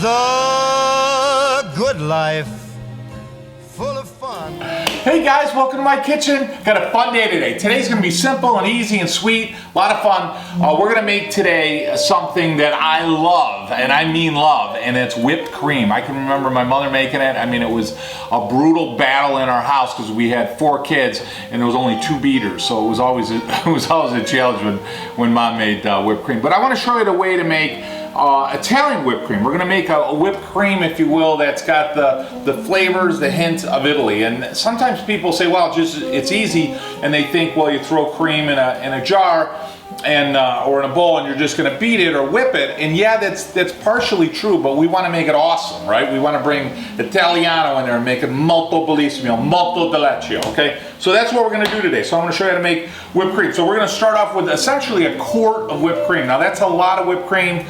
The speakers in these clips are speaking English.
The good life, full of fun. Hey guys, welcome to my kitchen. Got a fun day today. Today's gonna be simple and easy and sweet, a lot of fun. We're gonna make today something that I love, and I mean love, and it's whipped cream. I can remember my mother making it. I mean, it was a brutal battle in our house because we had 4 kids and there was only 2 beaters, so it was always a challenge when mom made whipped cream. But I wanna show you the way to make Italian whipped cream. We're gonna make a whipped cream, if you will, that's got the flavors, the hint of Italy. And sometimes people say, well, it's easy, and they think, well, you throw cream in a jar and or in a bowl and you're just gonna beat it or whip it. And yeah, that's partially true, but we wanna make it awesome, right? We wanna bring Italiano in there and make it molto bellissimo, molto deleccio, okay? So that's what we're gonna do today. So I'm gonna show you how to make whipped cream. So we're gonna start off with essentially a quart of whipped cream. Now that's a lot of whipped cream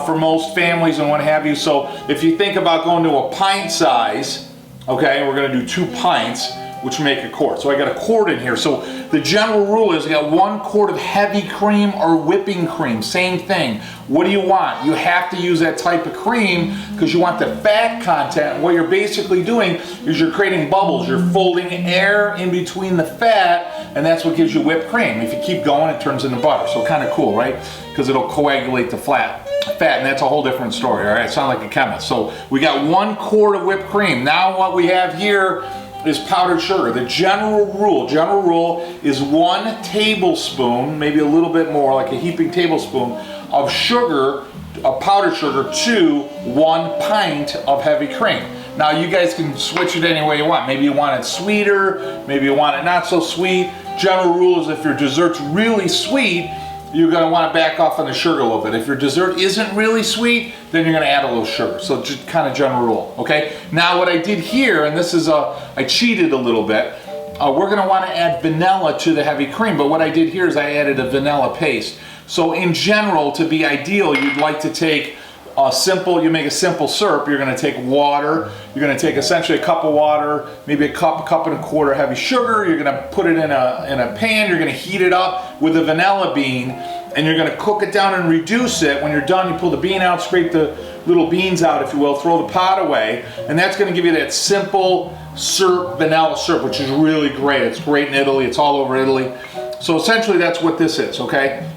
for most families and what have you. So if you think about going to a pint size, okay, we're gonna do 2 pints, which make a quart. So I got a quart in here. So the general rule is I got 1 quart of heavy cream or whipping cream, same thing. What do you want? You have to use that type of cream because you want the fat content. And what you're basically doing is you're creating bubbles. You're folding air in between the fat, and that's what gives you whipped cream. If you keep going, it turns into butter. So kind of cool, right? Because it'll coagulate the fat, and that's a whole different story, all right? I sound like a chemist. So we got 1 quart of whipped cream. Now what we have here is powdered sugar. The general rule is 1 tablespoon, maybe a little bit more, like a heaping tablespoon of sugar, of powdered sugar, to 1 pint of heavy cream. Now you guys can switch it any way you want. Maybe you want it sweeter, maybe you want it not so sweet. General rule is if your dessert's really sweet, you're going to want to back off on the sugar a little bit. If your dessert isn't really sweet, then you're going to add a little sugar. So just kind of general rule, okay? Now what I did here, and this is I cheated a little bit, we're going to want to add vanilla to the heavy cream, but what I did here is I added a vanilla paste. So in general, to be ideal, you'd like to take you make a simple syrup. You're going to take water, you're going to take essentially a cup of water, maybe a cup and a quarter heavy sugar. You're going to put it in a pan, you're going to heat it up with a vanilla bean, and you're going to cook it down and reduce it. When you're done, you pull the bean out, scrape the little beans out, if you will, throw the pot away, and that's going to give you that simple syrup, vanilla syrup, which is really great. It's great in Italy, it's all over Italy. So essentially that's what this is, okay?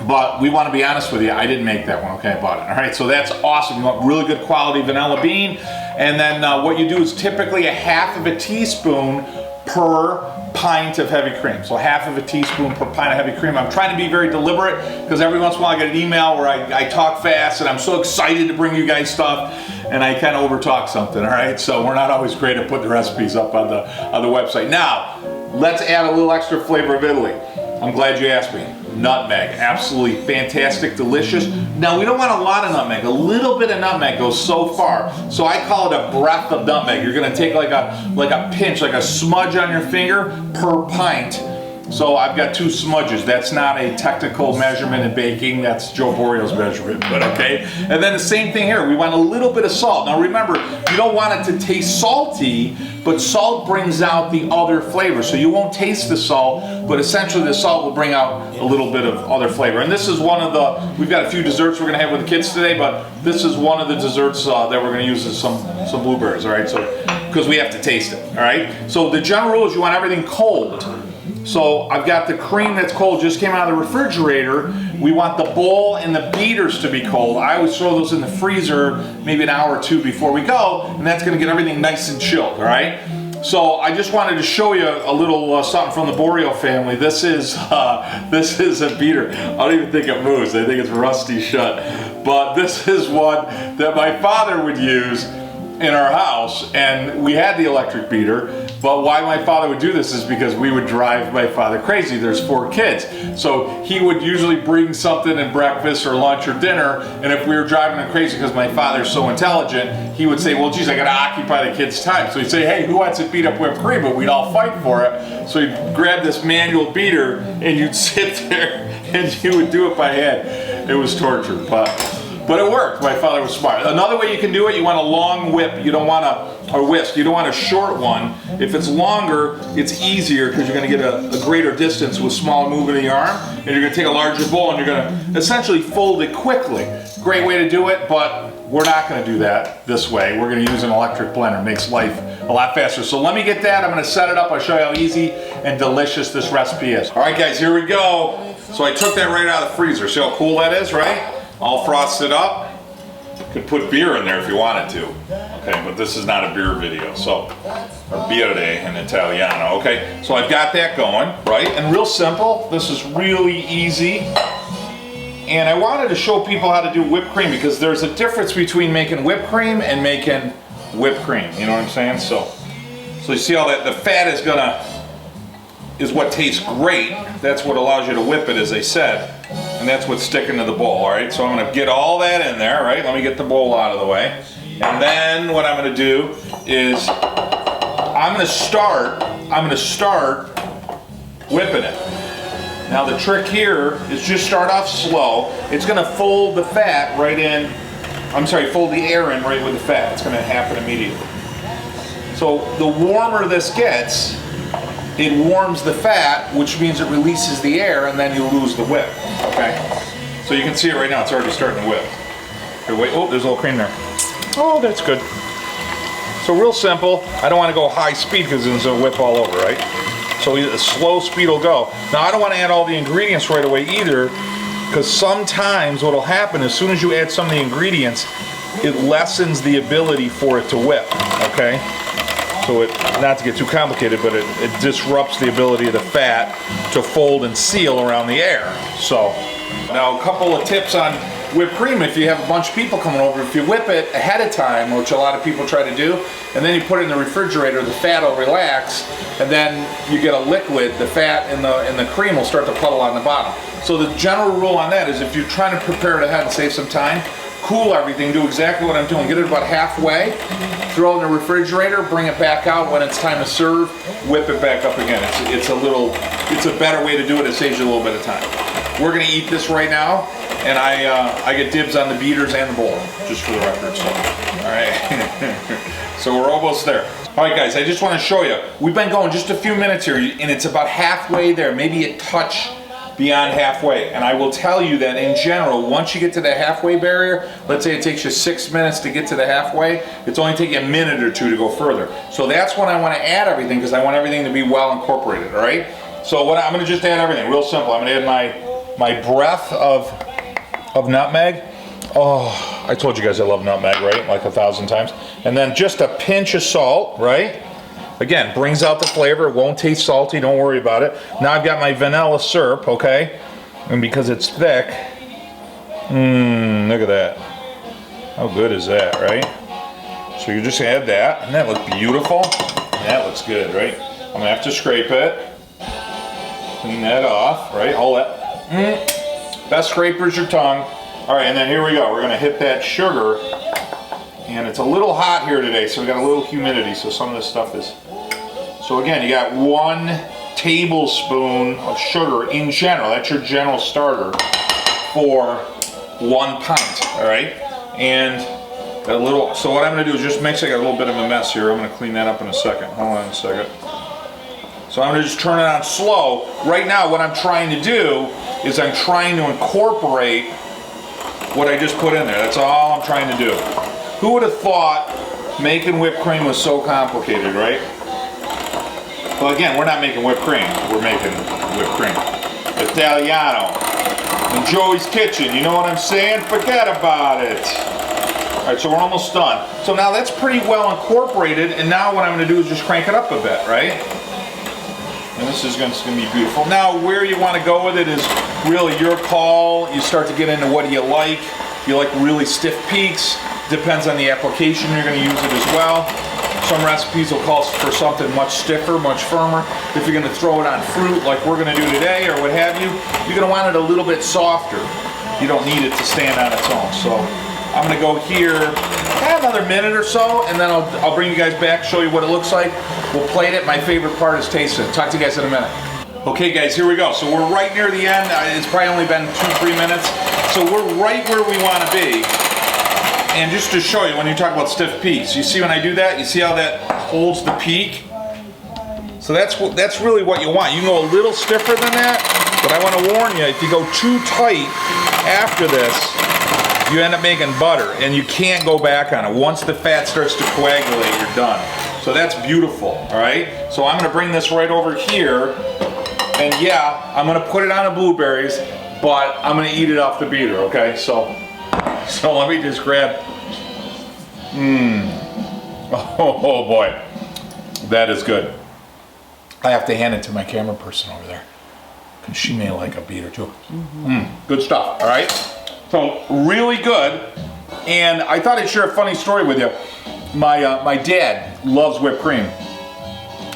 But we want to be honest with you, I didn't make that one, okay? I bought it, all right? So that's awesome. You want really good quality vanilla bean. And then what you do is typically a half of a teaspoon per pint of heavy cream. So half of a teaspoon per pint of heavy cream. I'm trying to be very deliberate because every once in a while I get an email where I talk fast and I'm so excited to bring you guys stuff and I kind of overtalk something, all right? So we're not always great at putting the recipes up on the website. Now, let's add a little extra flavor of Italy. I'm glad you asked me. Nutmeg, absolutely fantastic, delicious. Now we don't want a lot of nutmeg. A little bit of nutmeg goes so far. So I call it a breath of nutmeg. You're gonna take like a pinch, like a smudge on your finger per pint. So I've got 2 smudges. That's not a technical measurement in baking. That's Joe Borio's measurement, but okay. And then the same thing here. We want a little bit of salt. Now remember, you don't want it to taste salty, but salt brings out the other flavors. So you won't taste the salt, but essentially the salt will bring out a little bit of other flavor. And this is one of we've got a few desserts we're gonna have with the kids today, but this is one of the desserts that we're gonna use as some blueberries, all right? So, because we have to taste it, all right? So the general rule is you want everything cold. So I've got the cream that's cold, just came out of the refrigerator. We want the bowl and the beaters to be cold. I always throw those in the freezer maybe an hour or 2 before we go, and that's gonna get everything nice and chilled, all right? So I just wanted to show you a little something from the Borio family. This is a beater. I don't even think it moves. I think it's rusty shut. But this is one that my father would use in our house, and we had the electric beater. But why my father would do this is because we would drive my father crazy. There's 4 kids. So he would usually bring something at breakfast or lunch or dinner, and if we were driving him crazy because my father's so intelligent, he would say, well, geez, I gotta occupy the kids' time. So he'd say, hey, who wants to beat up whipped cream? But we'd all fight for it. So he'd grab this manual beater, and you'd sit there, and you would do it by hand. It was torture, but it worked. My father was smart. Another way you can do it, you want a long whip. You don't want a whisk. You don't want a short one. If it's longer, it's easier because you're going to get a greater distance with small movement of your arm. And you're going to take a larger bowl and you're going to essentially fold it quickly. Great way to do it, but we're not gonna do that this way. We're gonna use an electric blender. It makes life a lot faster. So let me get that, I'm gonna set it up. I'll show you how easy and delicious this recipe is. All right guys, here we go. So I took that right out of the freezer. See how cool that is, right? All frosted up. Could put beer in there if you wanted to. Okay, but this is not a beer video, so, or birre in Italiano, okay? So I've got that going, right? And real simple, this is really easy. And I wanted to show people how to do whipped cream because there's a difference between making whipped cream and making whipped cream, you know what I'm saying? So you see how that the fat is what tastes great. That's what allows you to whip it, as I said. And that's what's sticking to the bowl, all right? So I'm gonna get all that in there, right? Let me get the bowl out of the way. And then what I'm gonna do is I'm gonna start whipping it. Now the trick here is just start off slow. It's gonna fold the fat right in, fold the air in right with the fat. It's gonna happen immediately. So the warmer this gets, it warms the fat, which means it releases the air, and then you lose the whip, okay? So you can see it right now, it's already starting to whip. Okay, wait, oh, there's a little cream there. Oh, that's good. So real simple. I don't want to go high speed because it's going to whip all over, right? So a slow speed will go. Now I don't want to add all the ingredients right away either, because sometimes what will happen as soon as you add some of the ingredients, it lessens the ability for it to whip, okay? So not to get too complicated, but it disrupts the ability of the fat to fold and seal around the air. So now a couple of tips on whipped cream. If you have a bunch of people coming over, if you whip it ahead of time, which a lot of people try to do, and then you put it in the refrigerator, the fat will relax, and then you get a liquid, the fat and the cream will start to puddle on the bottom. So the general rule on that is if you're trying to prepare it ahead and save some time, cool everything, do exactly what I'm doing. Get it about halfway, throw it in the refrigerator, bring it back out when it's time to serve, whip it back up again. It's a better way to do it. It saves you a little bit of time. We're gonna eat this right now, and I get dibs on the beaters and the bowl, just for the record. So, all right. So we're almost there. All right, guys, I just want to show you. We've been going just a few minutes here, and it's about halfway there, maybe a touch beyond halfway. And I will tell you that in general, once you get to the halfway barrier, let's say it takes you 6 minutes to get to the halfway, it's only taking a minute or two to go further. So that's when I want to add everything, because I want everything to be well incorporated, all right? So what I'm going to just add everything, real simple. I'm going to add my breath of nutmeg. Oh, I told you guys I love nutmeg, right? Like 1,000 times. And then just a pinch of salt, right? Again, brings out the flavor. It won't taste salty, don't worry about it. Now I've got my vanilla syrup, okay? And because it's thick, look at that. How good is that, right? So you just add that, and that looks beautiful. That looks good, right? I'm gonna have to scrape it. Clean that off, right? Hold that. Best scraper is your tongue. All right, and then here we go. We're gonna hit that sugar. And it's a little hot here today, so we got a little humidity, so some of this stuff is... So again, you got 1 tablespoon of sugar in general. That's your general starter for 1 pint, all right? And a little, so what I'm gonna do is just mix it. I got a little bit of a mess here. I'm gonna clean that up in a second. Hold on a second. So I'm gonna just turn it on slow. Right now, what I'm trying to do is I'm trying to incorporate what I just put in there. That's all I'm trying to do. Who would have thought making whipped cream was so complicated, right? Well, again, we're not making whipped cream. We're making whipped cream. Italiano. In Joey's kitchen, you know what I'm saying? Forget about it. All right, so we're almost done. So now that's pretty well incorporated, and now what I'm gonna do is just crank it up a bit, right? And this is gonna be beautiful. Now, where you wanna go with it is really your call. You start to get into what do you like. You like really stiff peaks. Depends on the application, you're going to use it as well. Some recipes will call for something much stiffer, much firmer. If you're going to throw it on fruit like we're going to do today or what have you, you're going to want it a little bit softer. You don't need it to stand on its own. So I'm going to go here another minute or so, and then I'll bring you guys back, show you what it looks like. We'll plate it. My favorite part is tasting it. Talk to you guys in a minute. Okay guys, here we go. So we're right near the end. It's probably only been 2-3 minutes. So we're right where we want to be. And just to show you, when you talk about stiff peaks, you see when I do that, you see how that holds the peak? So that's really what you want. You can go a little stiffer than that, but I want to warn you, if you go too tight after this, you end up making butter, and you can't go back on it. Once the fat starts to coagulate, you're done. So that's beautiful, all right? So I'm gonna bring this right over here, and yeah, I'm gonna put it on the blueberries, but I'm gonna eat it off the beater, okay? So let me just grab, oh boy, that is good. I have to hand it to my camera person over there, because she may like a beater too. Good stuff, all right? So really good, and I thought I'd share a funny story with you. My dad loves whipped cream,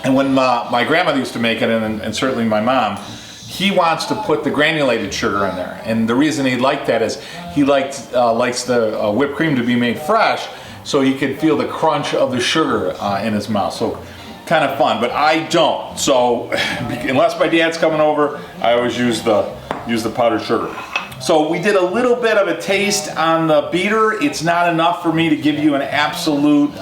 and when my grandmother used to make it, and certainly my mom, he wants to put the granulated sugar in there. And the reason he liked that is he likes the whipped cream to be made fresh, so he could feel the crunch of the sugar in his mouth. So kind of fun, but I don't. So unless my dad's coming over, I always use the powdered sugar. So we did a little bit of a taste on the beater. It's not enough for me to give you an absolute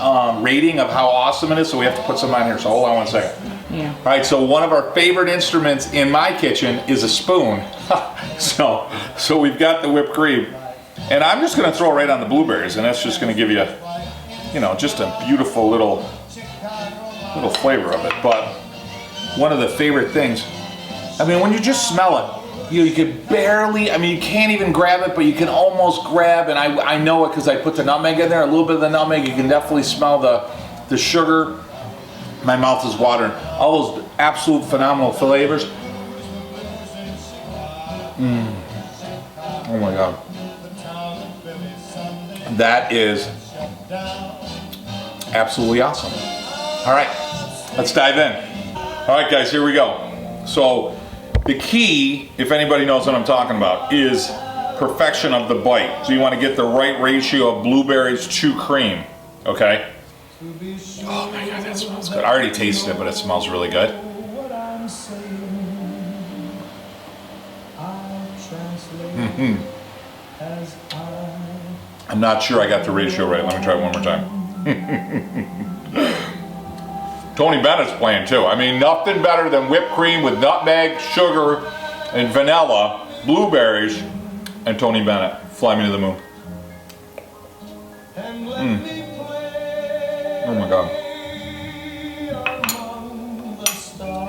rating of how awesome it is, so we have to put some on here. So hold on one second. Yeah. All right, so one of our favorite instruments in my kitchen is a spoon. so we've got the whipped cream, and I'm just gonna throw it right on the blueberries, and that's just gonna give you, just a beautiful little flavor of it. But one of the favorite things, I mean, when you just smell it, you can barely, you can't even grab it, but you can almost grab, and I know it because I put the nutmeg in there, a little bit of the nutmeg. You can definitely smell the sugar. My mouth is watering. All those absolute phenomenal flavors. Oh my God. That is absolutely awesome. All right, let's dive in. All right, guys, here we go. So the key, if anybody knows what I'm talking about, is perfection of the bite. So you want to get the right ratio of blueberries to cream, okay? Oh my God, that smells good. I already tasted it, but it smells really good. I'm not sure I got the ratio right. Let me try it one more time. Tony Bennett's playing too. Nothing better than whipped cream with nutmeg, sugar, and vanilla, blueberries, and Tony Bennett. Fly me to the moon. Oh my God.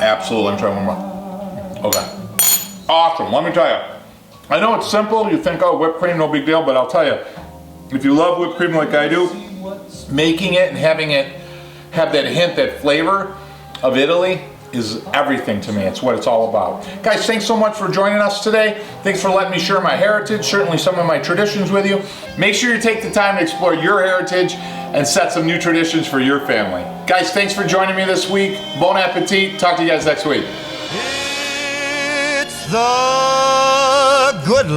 Absolutely. Let me try one more. Okay. Awesome. Let me tell you. I know it's simple. You think, oh, whipped cream, no big deal. But I'll tell you, if you love whipped cream like I do, making it and having it have that hint, that flavor of Italy is everything to me. It's what it's all about. Guys, thanks so much for joining us today. Thanks for letting me share my heritage, certainly some of my traditions with you. Make sure you take the time to explore your heritage and set some new traditions for your family. Guys, thanks for joining me this week. Bon appetit. Talk to you guys next week. It's the good life.